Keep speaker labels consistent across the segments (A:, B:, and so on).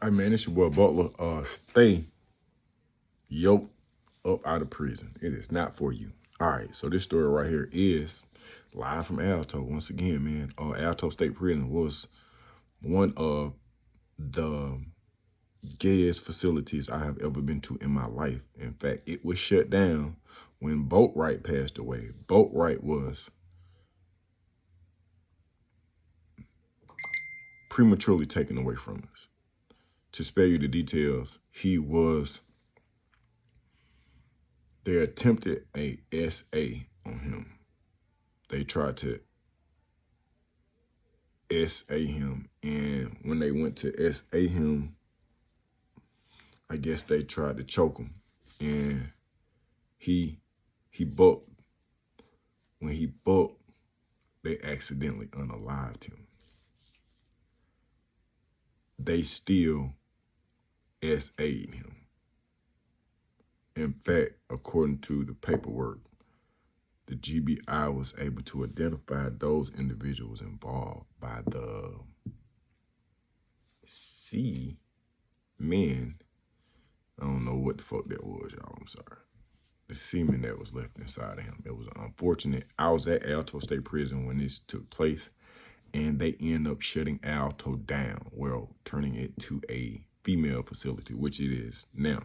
A: Hey man, it's your boy Butler. Stay yoked up out of prison. It is not for you. All right, so this story right here is live from Alto. Once again, man, Alto State Prison was one of the gayest facilities I have ever been to in my life. In fact, it was shut down when Boatwright passed away. Boatwright was prematurely taken away from us. To spare you the details, they attempted a SA on him. They tried to SA him, and when they went to SA him, I guess they tried to choke him, and he bucked. When he bucked, they accidentally unalived him. They still SA'd him. In fact, according to the paperwork, the GBI was able to identify those individuals involved by the semen. I don't know what the fuck that was, y'all. I'm sorry. The semen that was left inside of him. It was unfortunate. I was at Alto State Prison when this took place, and they end up shutting Alto down, well, turning it to a female facility, which it is now.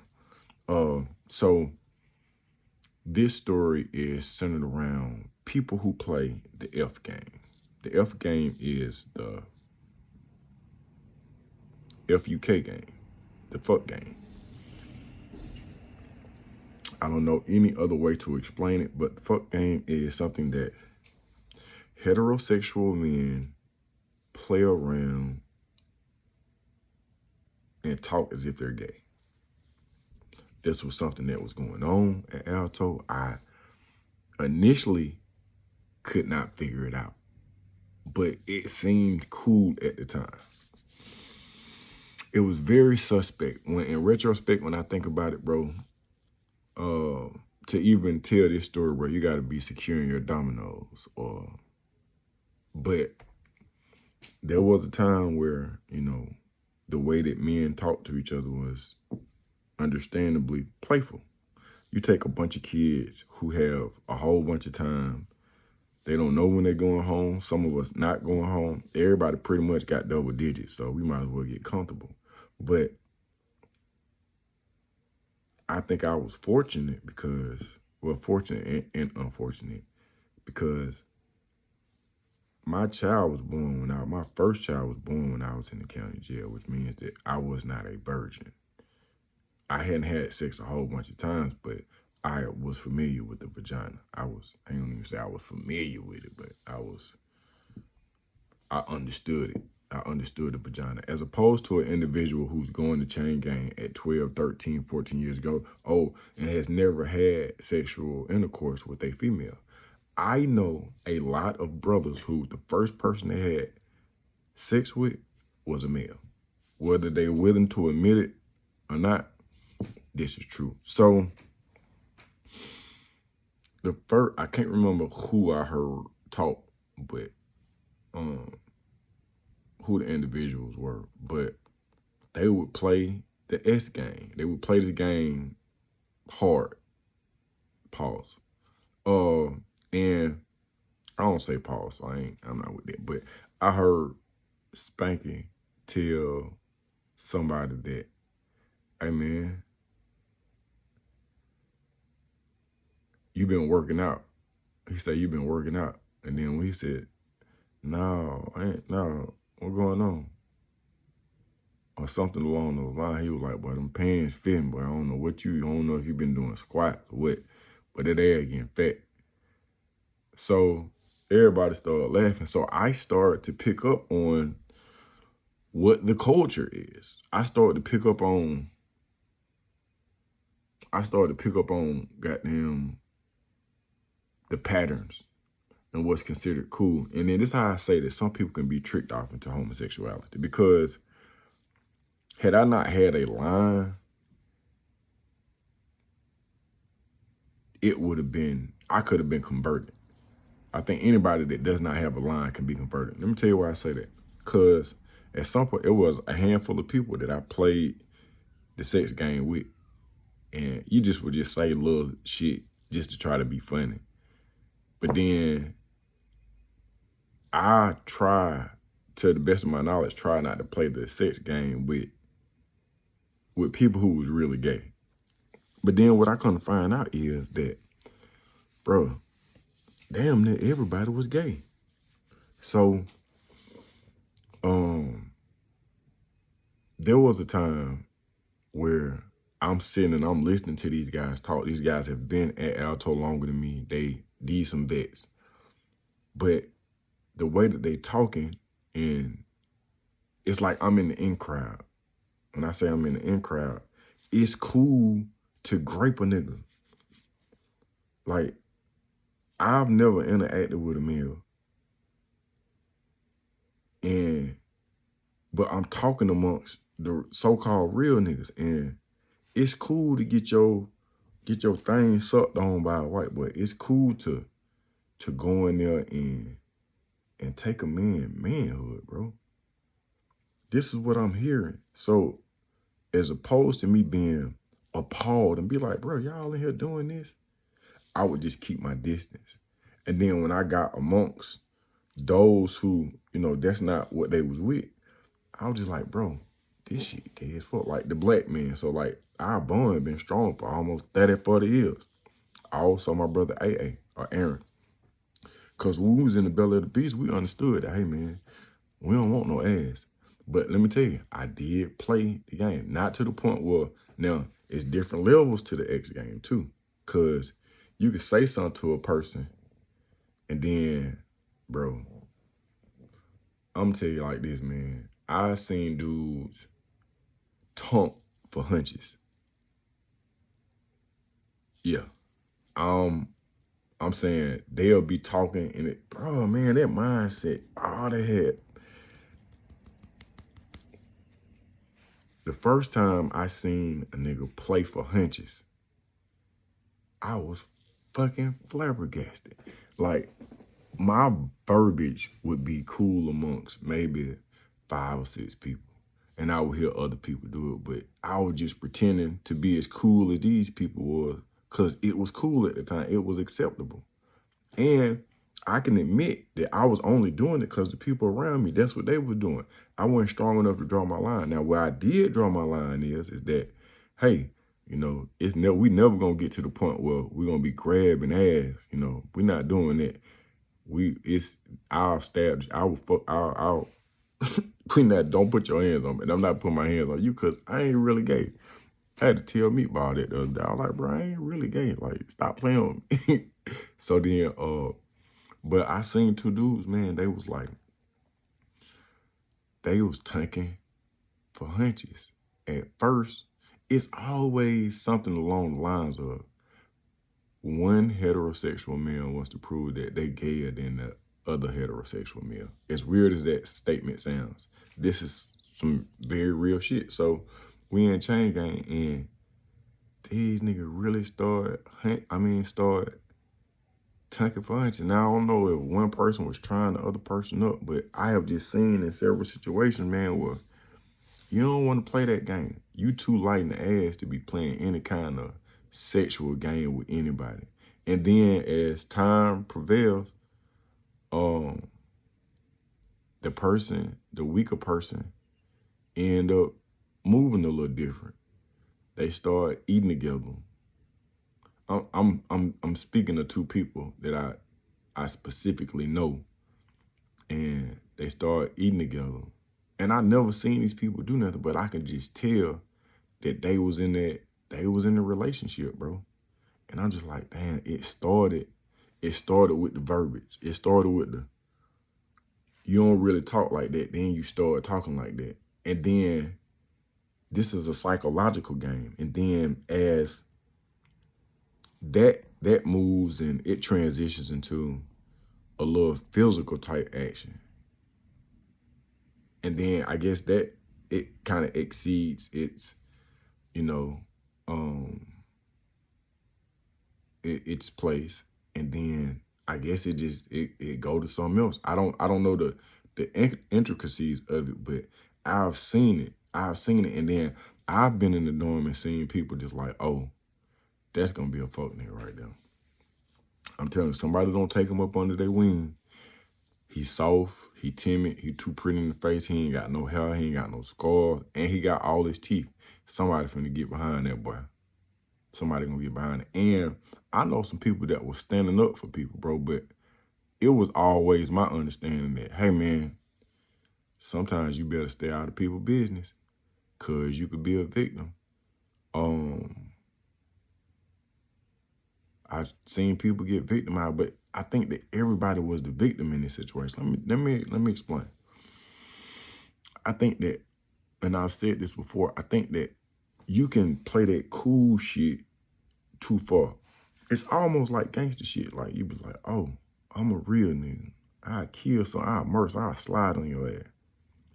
A: So this story is centered around people who play the F game. The F game is the FUK game, the fuck game. I don't know any other way to explain it, but the fuck game is something that heterosexual men play around and talk as if they're gay. This was something that was going on at Alto. I initially could not figure it out, but it seemed cool at the time. It was very suspect. When in retrospect, when I think about it, bro, to even tell this story, bro, you got to be securing your dominoes. But there was a time where, you know, the way that men talked to each other was understandably playful. You take a bunch of kids who have a whole bunch of time. They don't know when they're going home. Some of us not going home. Everybody pretty much got double digits, so we might as well get comfortable. But I think I was fortunate because, well, fortunate and unfortunate because my first child was born when I was in the county jail, which means that I was not a virgin. I hadn't had sex a whole bunch of times, but I was familiar with the vagina. I don't even say I was familiar with it, but I understood it. I understood the vagina, as opposed to an individual who's going to chain gang at 12, 13, 14 years ago, and has never had sexual intercourse with a female. I know a lot of brothers who the first person they had sex with was a male. Whether they're willing to admit it or not, this is true. So I can't remember who I heard talk, but who the individuals were, but they would play the S game. They would play this game hard. Pause. And I don't say pause, so I'm not with that. But I heard Spanky tell somebody that, hey man, you been working out. He said, you been working out. And then when he said, no, what going on? Or something along those lines, he was like, boy, them pants fitting, boy. I don't know if you've been doing squats or what, but that ass getting fat. So everybody started laughing. So I started to pick up on what the culture is. I started to pick up on goddamn the patterns and what's considered cool. And then this is how I say that some people can be tricked off into homosexuality, because had I not had a line, I could have been converted. I think anybody that does not have a line can be converted. Let me tell you why I say that. Because At some point, it was a handful of people that I played the sex game with. And you just would just say little shit just to try to be funny. But then I try, to the best of my knowledge, try not to play the sex game with people who was really gay. But then what I come to find out is that, bro, damn near everybody was gay. So, there was a time where I'm sitting and I'm listening to these guys talk. These guys have been at Alto longer than me. These some vets. But the way that they talking, and it's like I'm in the in crowd. When I say I'm in the in crowd, it's cool to grape a nigga. Like, I've never interacted with a male. But I'm talking amongst the so-called real niggas. And it's cool to get your thing sucked on by a white boy. It's cool to go in there and take a manhood, bro. This is what I'm hearing. So as opposed to me being appalled and be like, bro, y'all in here doing this, I would just keep my distance. And then when I got amongst those who, that's not what they was with, I was just like, bro, this shit gay as fuck. Like the black man. So like our bond been strong for almost 30, 40 years. Also my brother AA or Aaron. Cause when we was in the belly of the beast, we understood that, hey man, we don't want no ass. But let me tell you, I did play the game. Not to the point where, now, it's different levels to the X game too. Cause you could say something to a person and then, bro, I'm gonna tell you like this, man. I seen dudes tonk for hunches. Yeah. I'm saying they'll be talking and it, bro, man, that mindset, all they had. The first time I seen a nigga play for hunches, I was fucking flabbergasted. Like, my verbiage would be cool amongst maybe 5 or 6 people. And I would hear other people do it, but I was just pretending to be as cool as these people were because it was cool at the time. It was acceptable. And I can admit that I was only doing it because the people around me, that's what they were doing. I wasn't strong enough to draw my line. Now, where I did draw my line is that, hey, we never gonna get to the point where we're gonna be grabbing ass. We're not doing that. It's our stab. Our we not, don't put your hands on me. And I'm not putting my hands on you because I ain't really gay. I had to tell Meatball that the other day. I was like, bro, I ain't really gay. Like, stop playing on me. So then, but I seen 2 dudes, man, they was tanking for hunches. At first, it's always something along the lines of one heterosexual male wants to prove that they gayer than the other heterosexual male. As weird as that statement sounds, this is some very real shit. So we in chain gang and these niggas really start tanking for hunches. Now, I don't know if one person was trying the other person up, but I have just seen in several situations, man, where you don't want to play that game. You too light in the ass to be playing any kind of sexual game with anybody. And then as time prevails, the weaker person, end up moving a little different. They start eating together. I'm speaking of 2 people that I specifically know, and they start eating together. And I never seen these people do nothing, but I can just tell that they was in the relationship, bro. And I'm just like, damn, it started with the verbiage. It started with you don't really talk like that, then you start talking like that. And then this is a psychological game. And then as that moves and it transitions into a little physical type action. And then I guess that it kind of exceeds its, its place. And then I guess it go to something else. I don't know the intricacies of it, but I've seen it. And then I've been in the dorm and seen people just like, oh, that's gonna be a fuck nigga right there. I'm telling you, somebody don't take him up under their wing. He's soft, he timid, he too pretty in the face, he ain't got no hair, he ain't got no scars, and he got all his teeth. Somebody finna get behind that boy. Somebody gonna get behind it. And I know some people that was standing up for people, bro, but it was always my understanding that, hey man, sometimes you better stay out of people's business because you could be a victim. I've seen people get victimized, but I think that everybody was the victim in this situation. Let me explain. I think that, and I've said this before, I think that you can play that cool shit too far. It's almost like gangster shit. Like you be like, oh, I'm a real nigga. I kill some, I murder, I slide on your ass.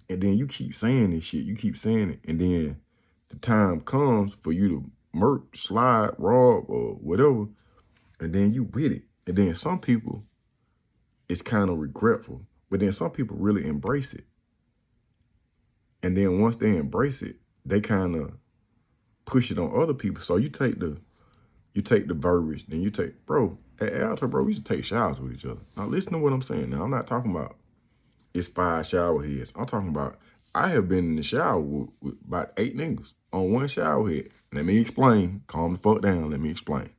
A: And then you keep saying this shit, you keep saying it, and then the time comes for you to murk, slide, rob, or whatever, and then you with it. And then some people, it's kind of regretful, but then some people really embrace it. And then once they embrace it, they kind of push it on other people. So you take the verbiage, then you take, bro, at Alto, bro, we used to take showers with each other. Now listen to what I'm saying. Now I'm not talking about it's 5 shower heads. I'm talking about I have been in the shower with about 8 niggas on one shower head. Let me explain. Calm the fuck down. Let me explain.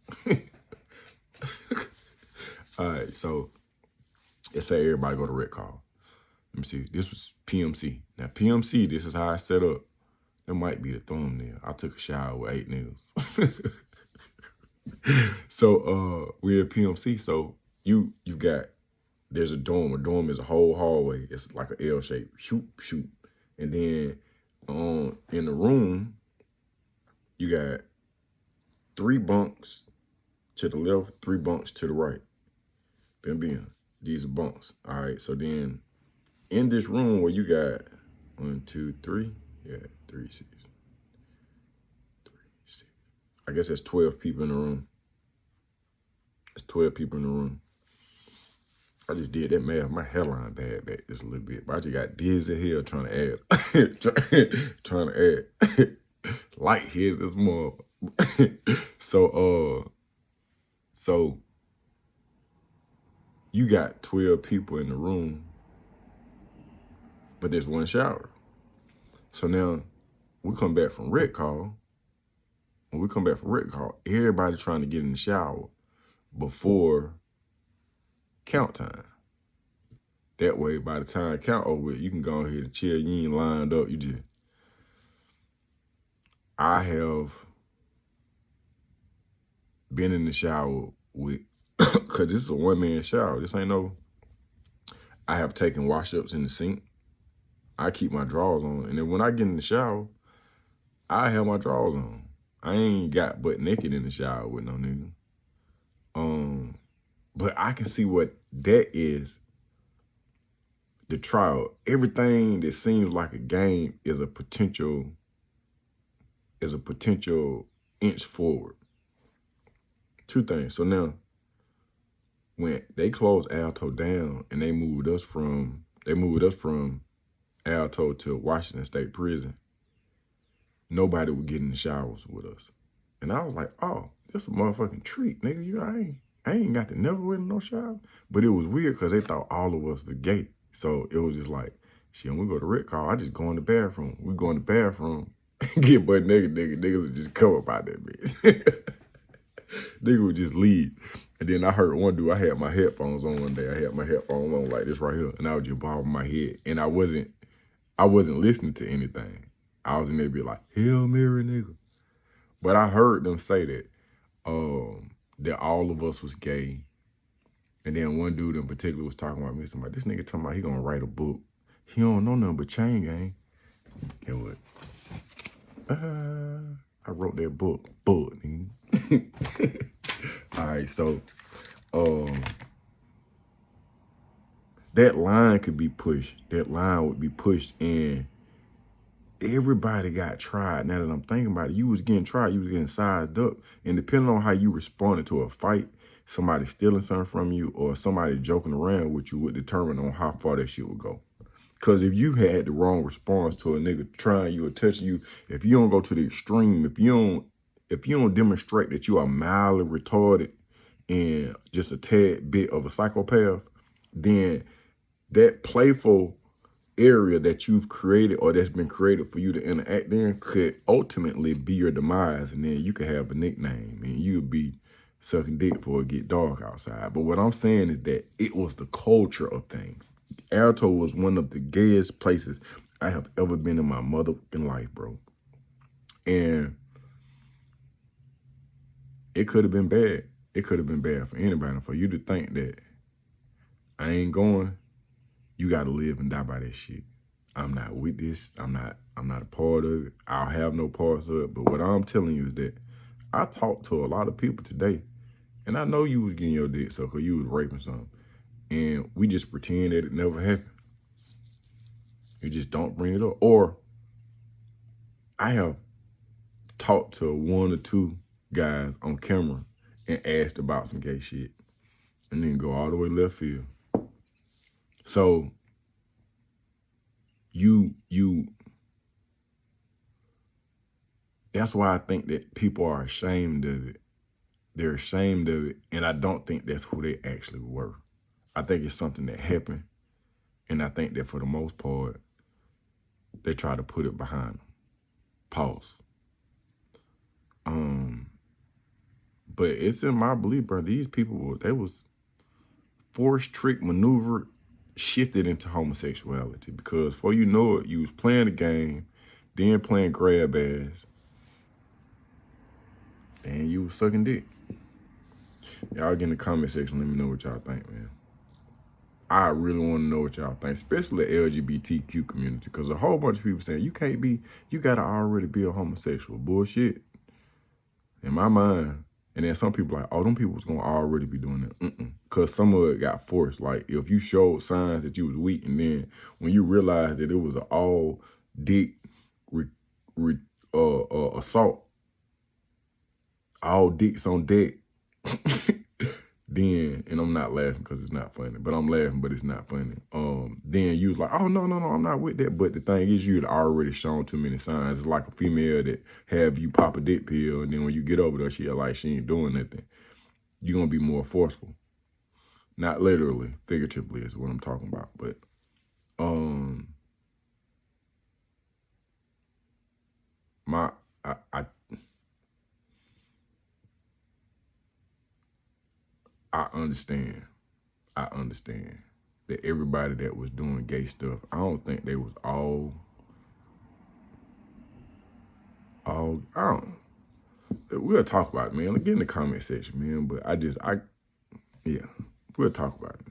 A: All right, so let's say everybody go to Red Call. Let me see. This was PMC. Now PMC, this is how I set up. That might be the thumbnail. I took a shower with 8 niggas. So we're at PMC. So you got, there's a dorm. A dorm is a whole hallway. It's like an L shape. Shoot. And then in the room, you got 3 bunks to the left, 3 bunks to the right. Bam. These are bunks. All right. So then in this room where you got 1, 2, 3. Yeah, 3, 6. 3, 6. I guess that's 12 people in the room. That's 12 people in the room. I just did that math. My hairline bad back just a little bit, but I just got dizzy here trying to add. trying to add. Light-headed as more. So you got 12 people in the room, but there's 1 shower. So now we come back from Red Call. When we come back from Red Call, everybody trying to get in the shower before count time. That way, by the time count over, you can go ahead and chill. You ain't lined up. You just. I have been in the shower with, because this is a 1-man shower. This ain't no. I have taken wash-ups in the sink. I keep my drawers on. And then when I get in the shower, I have my drawers on. I ain't got butt naked in the shower with no nigga. But I can see what that is. The trial, everything that seems like a game is a potential inch forward. 2 things. So now, when they closed Alto down and they moved us from Alto to Washington State Prison, nobody would get in the showers with us. And I was like, oh, this a motherfucking treat, nigga. I ain't got to never win no shower. But it was weird because they thought all of us were gay. So it was just like, shit, when we go to Red Call, I just go in the bathroom. We go in the bathroom, get butt naked, niggas would just come up out that bitch. Nigga would just leave. And then I heard one dude, I had my headphones on one day. I had my headphones on like this right here. And I was just bobbing my head. And I wasn't listening to anything. I was in there be like, Hail Mary, nigga. But I heard them say that all of us was gay. And then one dude in particular was talking about me. Somebody, this nigga talking about he gonna write a book. He don't know nothing but chain gang. And what? I wrote that book. Nigga. All right, so that line could be pushed. That line would be pushed, and everybody got tried. Now that I'm thinking about it, you was getting tried, you was getting sized up, and depending on how you responded to a fight, somebody stealing something from you or somebody joking around with you would determine on how far that shit would go. Because if you had the wrong response to a nigga trying you or touching you, if you don't go to the extreme, if you don't demonstrate that you are mildly retarded and just a tad bit of a psychopath, then that playful area that you've created or that's been created for you to interact in could ultimately be your demise, and then you could have a nickname and you'd be sucking dick before it get dark outside. But what I'm saying is that it was the culture of things. Alto was one of the gayest places I have ever been in my motherfucking life, bro. And it could have been bad. It could have been bad for anybody. And for you to think that I ain't going, you got to live and die by that shit. I'm not with this. I'm not a part of it. I'll have no parts of it. But what I'm telling you is that I talked to a lot of people today, and I know you was getting your dick sucked or you was raping something, and we just pretend that it never happened. You just don't bring it up. Or I have talked to one or two guys on camera and asked about some gay shit and then go all the way left field. So that's why I think that people are ashamed of it. They're ashamed of it, and I don't think that's who they actually were. I think it's something that happened, and I think that for the most part, they try to put it behind them. Pause. But it's in my belief, bro, these people, they was forced, trick, maneuvered, shifted into homosexuality, because before you know it, you was playing the game, then playing grab ass, and you was sucking dick. Y'all get in the comment section, let me know what y'all think, man. I really want to know what y'all think, especially the LGBTQ community, because a whole bunch of people saying you gotta already be a homosexual. Bullshit. In my mind. And then some people like, oh, them people was gonna already be doing that. Because some of it got forced. Like, if you showed signs that you was weak, and then when you realized that it was an all dick assault, all dicks on deck, then, and I'm not laughing because it's not funny, but I'm laughing, but it's not funny. Then you was like, oh, no, I'm not with that. But the thing is, you had already shown too many signs. It's like a female that have you pop a dick pill, and then when you get over there, she like she ain't doing nothing. You're going to be more forceful. Not literally, figuratively is what I'm talking about. But, I understand. I understand that everybody that was doing gay stuff, I don't think they was all, I don't, we'll talk about it, man. Get in the comment section, man. But yeah, we'll talk about it.